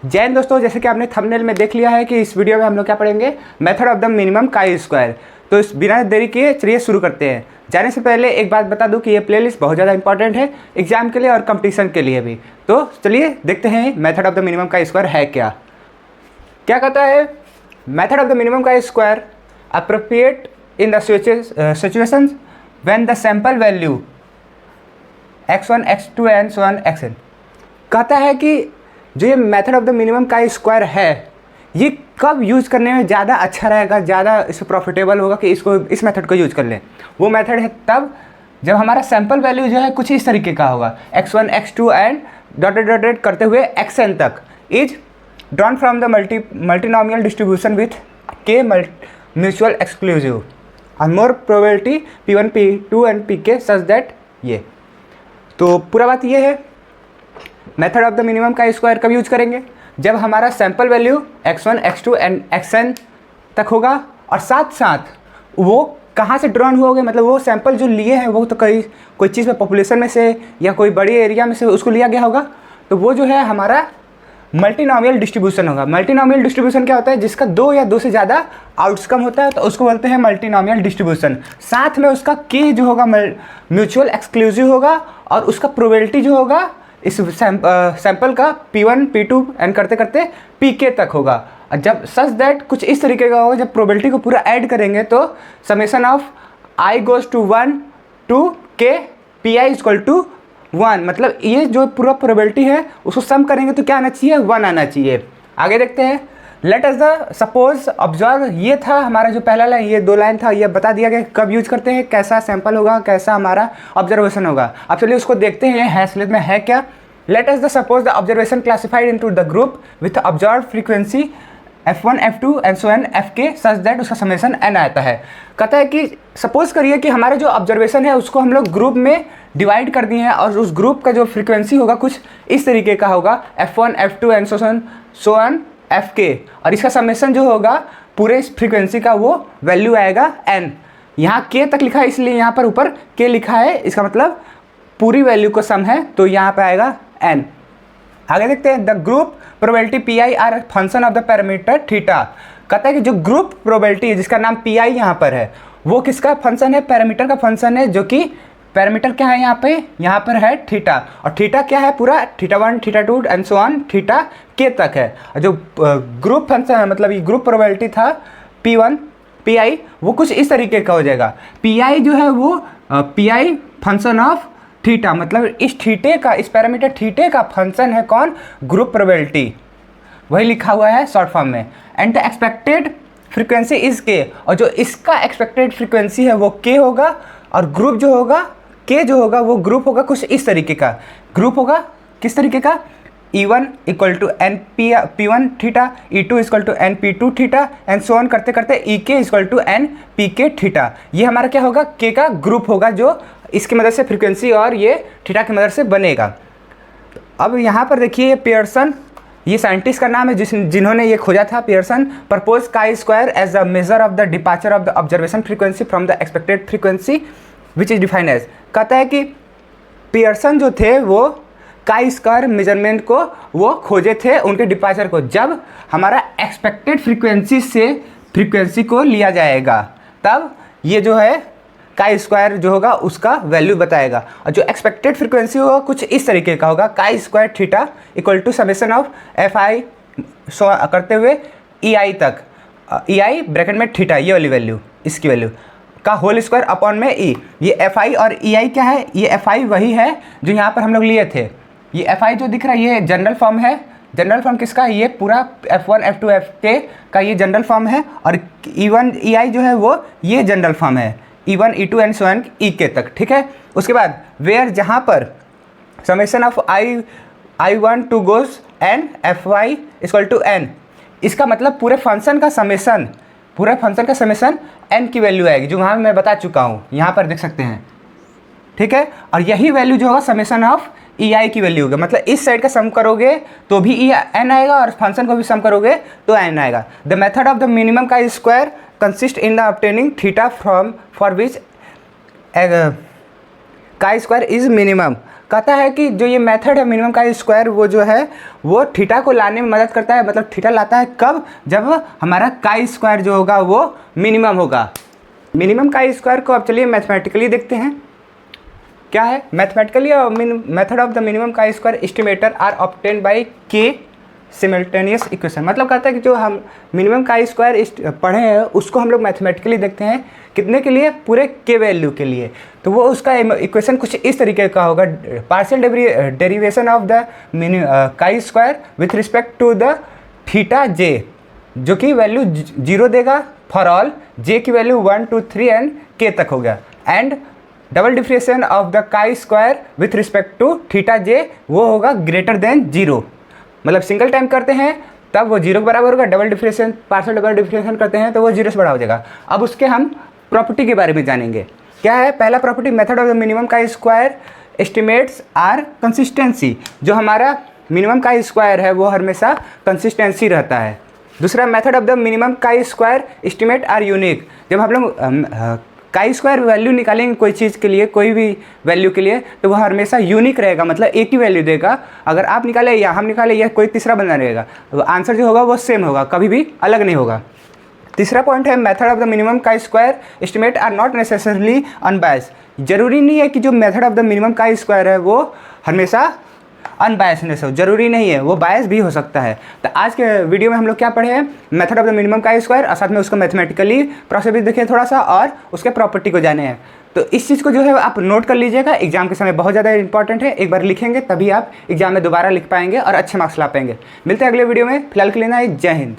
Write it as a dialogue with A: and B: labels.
A: जय हिंद दोस्तों, जैसे कि आपने थंबनेल में देख लिया है कि इस वीडियो में हम लोग क्या पढ़ेंगे, method of the minimum chi square. तो इस बिना देरी किए चलिए शुरू करते हैं। जाने से पहले एक बात बता दूं कि ये प्लेलिस्ट बहुत ज़्यादा इंपॉर्टेंट है एग्जाम के लिए और कंपटीशन के लिए भी। तो चलिए देखते हैं method of the minimum chi square है क्या। क्या कहता है method of the minimum chi square appropriate in the situations when the sample value x1 x2 and so on xn। कहता है कि जो ये मेथड ऑफ द मिनिमम का स्क्वायर है ये कब यूज़ करने में ज़्यादा अच्छा रहेगा, ज़्यादा इससे प्रॉफिटेबल होगा कि इसको इस मेथड को यूज़ कर लें। वो मेथड है तब जब हमारा सैंपल वैल्यू जो है कुछ इस तरीके का होगा, x1 x2 एंड डॉटेड करते हुए xn तक is drawn from the multinomial distribution with k mutual exclusive और more probability p1 p2 and pk such that ये। तो पूरा बात ये है मेथड ऑफ द मिनिमम का स्क्वायर कब यूज करेंगे, जब हमारा sample value x1 x2 and xn तक होगा और साथ साथ वो कहाँ से ड्रॉन हुआ होगा, मतलब वो सैंपल जो लिए हैं वो तो कोई चीज़ में पॉपुलेशन में से या कोई बड़ी एरिया में से उसको लिया गया होगा। तो वो जो है हमारा मल्टीनोमियल डिस्ट्रीब्यूशन होगा। मल्टीनोमियल डिस्ट्रीब्यूशन क्या होता है, जिसका दो या दो से ज़्यादा आउटकम होता है तो उसको बोलते हैं मल्टीनोमियल डिस्ट्रीब्यूशन। साथ में उसका k जो होगा म्यूचुअल एक्सक्लूसिव होगा और उसका प्रोबेबिलिटी जो होगा इस सैंपल का p1 p2 एंड करते करते pk तक होगा। और जब सच दैट कुछ इस तरीके का होगा, जब प्रोबेबिलिटी को पूरा ऐड करेंगे तो summation of i goes to 1 to k pi equal to 1, मतलब ये जो पूरा प्रोबेबिलिटी है उसको सम करेंगे तो क्या आना चाहिए, 1 आना चाहिए। आगे देखते हैं। Let us the suppose observe, ये था हमारा जो पहला लाइन, ये 2 लाइन था, ये बता दिया गया कब यूज करते हैं, कैसा सैंपल होगा, कैसा हमारा ऑब्जर्वेशन होगा। अब चलिए उसको देखते हैं हैशलेट में है क्या। Let us the suppose the observation classified into the group with observe frequency f1 f2 and so on fk such that उसका समेशन n आता है। कहता है कि सपोज करिए कि हमारे जो ऑब्जर्वेशन है उसको हम लोग ग्रुप में डिवाइड कर दिए हैं और उस ग्रुप का जो फ्रीक्वेंसी होगा कुछ इस तरीके का होगा, f1 f2 and so on fk, और इसका समेशन जो होगा पूरे इस फ्रीक्वेंसी का वो वैल्यू आएगा n। यहाँ k तक लिखा है इसलिए यहाँ पर ऊपर k लिखा है, इसका मतलब पूरी वैल्यू को सम है तो यहाँ पे आएगा n। आगे देखते हैं। The group probability P R function of the parameter theta. कहता है कि जो ग्रुप प्रोबेबिलिटी है जिसका नाम पी यहाँ पर है वो किसका फंक्शन है, पैरामीटर का फंक्शन है, जो कि पैरामीटर क्या है यहाँ पर है थीटा, और थीटा क्या है पूरा θ1 θ2 एंड सो ऑन थीटा के तक है। जो ग्रुप फंक्शन है मतलब ये ग्रुप प्रोबेबिलिटी था p1 pi वो कुछ इस तरीके का हो जाएगा। pi जो है वो pi फंक्शन ऑफ थीटा, मतलब इस थीटे का, इस पैरामीटर थीटे का फंक्शन है कौन, ग्रुप प्रोबेबिलिटी, वही लिखा हुआ है शॉर्ट फॉर्म में। And the expected frequency is के, और जो इसका एक्सपेक्टेड फ्रीक्वेंसी है वो के होगा, और ग्रुप जो होगा के जो होगा वो ग्रुप होगा कुछ इस तरीके का। ग्रुप होगा किस तरीके का, E1 equal to n P1 theta, E2 equal to n P2 theta and so on करते करते EK equal to n PK theta. ये हमारा क्या होगा, K का ग्रुप होगा जो इसकी मदद से फ्रीक्वेंसी और ये थीटा की मदद से बनेगा। अब यहाँ पर देखिए पियर्सन, ये साइंटिस्ट का नाम है जिन्होंने ये खोजा था। Pearson propose chi square as the measure of the departure of the observation frequency from the expected frequency which is defined as. कहता है कि पियर्सन जो थे वो काई स्क्वायर मेजरमेंट को वो खोजे थे उनके डिपार्चर को, जब हमारा एक्सपेक्टेड फ्रीक्वेंसी से फ्रीक्वेंसी को लिया जाएगा तब ये जो है काई स्क्वायर जो होगा उसका वैल्यू बताएगा। और जो एक्सपेक्टेड फ्रीक्वेंसी होगा कुछ इस तरीके का होगा, chi square theta equal to summation of fi so करते हुए ei तक, ei ब्रैकेट में थीटा ये वाली वैल्यू, इसकी वैल्यू का होल स्क्वायर अपॉन में e। ये fi और ei क्या है, ये fi वही है जो यहाँ पर हम लोग लिए थे। ये fi जो दिख रहा है ये जनरल फॉर्म है। जनरल फॉर्म किसका, ये पूरा f1 f2 fk का ये जनरल फॉर्म है, और e1 ei जो है वो ये जनरल फॉर्म है, E1 E2 and so on EK तक, ठीक है। उसके बाद वेयर जहाँ पर summation of I1 to goes n fy equal to n, इसका मतलब पूरे फंक्शन का समेशन, पूरे फंक्शन का समेशन n की वैल्यू आएगी, जो वहाँ मैं बता चुका हूँ, यहाँ पर देख सकते हैं, ठीक है। और यही वैल्यू जो होगा समेशन ऑफ ei की वैल्यू होगा, मतलब इस साइड का सम करोगे तो भी n आएगा और फंक्शन को भी सम करोगे तो n आएगा। The method of the minimum का square consist in the obtaining theta from for which chi square is minimum। कहता है कि जो ये मेथड है मिनिमम का स्क्वायर वो जो है वो थीटा को लाने में मदद करता है, मतलब थीटा लाता है कब, जब हमारा का स्क्वायर जो होगा वो मिनिमम होगा। मिनिमम का स्क्वायर को अब चलिए मैथमेटिकली देखते हैं क्या है। Mathematically method of the minimum का square estimator are obtained by K simultaneous equation. मतलब कहता है कि जो हम मिनिमम का स्क्वायर पढ़े हैं उसको हम लोग मैथमेटिकली देखते हैं कितने के लिए, पूरे के वैल्यू के लिए। तो वो उसका इक्वेशन कुछ इस तरीके का होगा, पार्शियल डेरिवेशन ऑफ द का square with respect to the theta J, जो कि वैल्यू 0 देगा फॉर ऑल, जे की वैल्यू 1 2 3 एंड के तक हो गया, and double differentiation of the का square with respect to theta J वो होगा ग्रेटर देन 0। मतलब सिंगल टाइम करते हैं तब वो 0 के बराबर होगा, double differentiation partial double differentiation करते हैं तो वो 0 से बड़ा हो जाएगा। अब उसके हम प्रॉपर्टी के बारे में जानेंगे। क्या है पहला property, method of the minimum का स्क्वायर एस्टिमेट्स आर कंसिस्टेंसी। जो हमारा मिनिमम का स्क्वायर है वो हमेशा कंसिस्टेंसी रहता है। दूसरा, मेथड ऑफ द मिनिमम का स्क्वायर एस्टिमेट आर यूनिक। जब हम लोग का स्क्वायर वैल्यू निकालेंगे कोई चीज़ के लिए, कोई भी वैल्यू के लिए, तो वह हमेशा यूनिक रहेगा, मतलब एक ही वैल्यू देगा। अगर आप निकाले या हम निकाले या कोई तीसरा बंदा रहेगा, तो आंसर जो होगा वो सेम होगा, कभी भी अलग नहीं होगा। तीसरा पॉइंट है मेथड ऑफ द मिनिमम का square estimate are not necessarily unbiased. जरूरी नहीं है कि जो मेथड ऑफ द मिनिमम का स्क्वायर है वो हमेशा अनबायसनेस हो, जरूरी नहीं है, वो बायस भी हो सकता है। तो आज के वीडियो में हम लोग क्या पढ़े हैं, मेथड ऑफ द मिनिमम का स्क्वायर, और साथ में उसको मैथमेटिकली प्रोसेस भी देखें थोड़ा सा, और उसके प्रॉपर्टी को जाने हैं। तो इस चीज़ को जो है आप नोट कर लीजिएगा, एग्जाम के समय बहुत ज़्यादा इंपॉर्टेंट है। एक बार लिखेंगे तभी आप एग्जाम में दोबारा लिख पाएंगे और अच्छे मार्क्स ला पाएंगे। मिलते हैं अगले वीडियो में, फिलहाल के लिए ना, जय हिंद।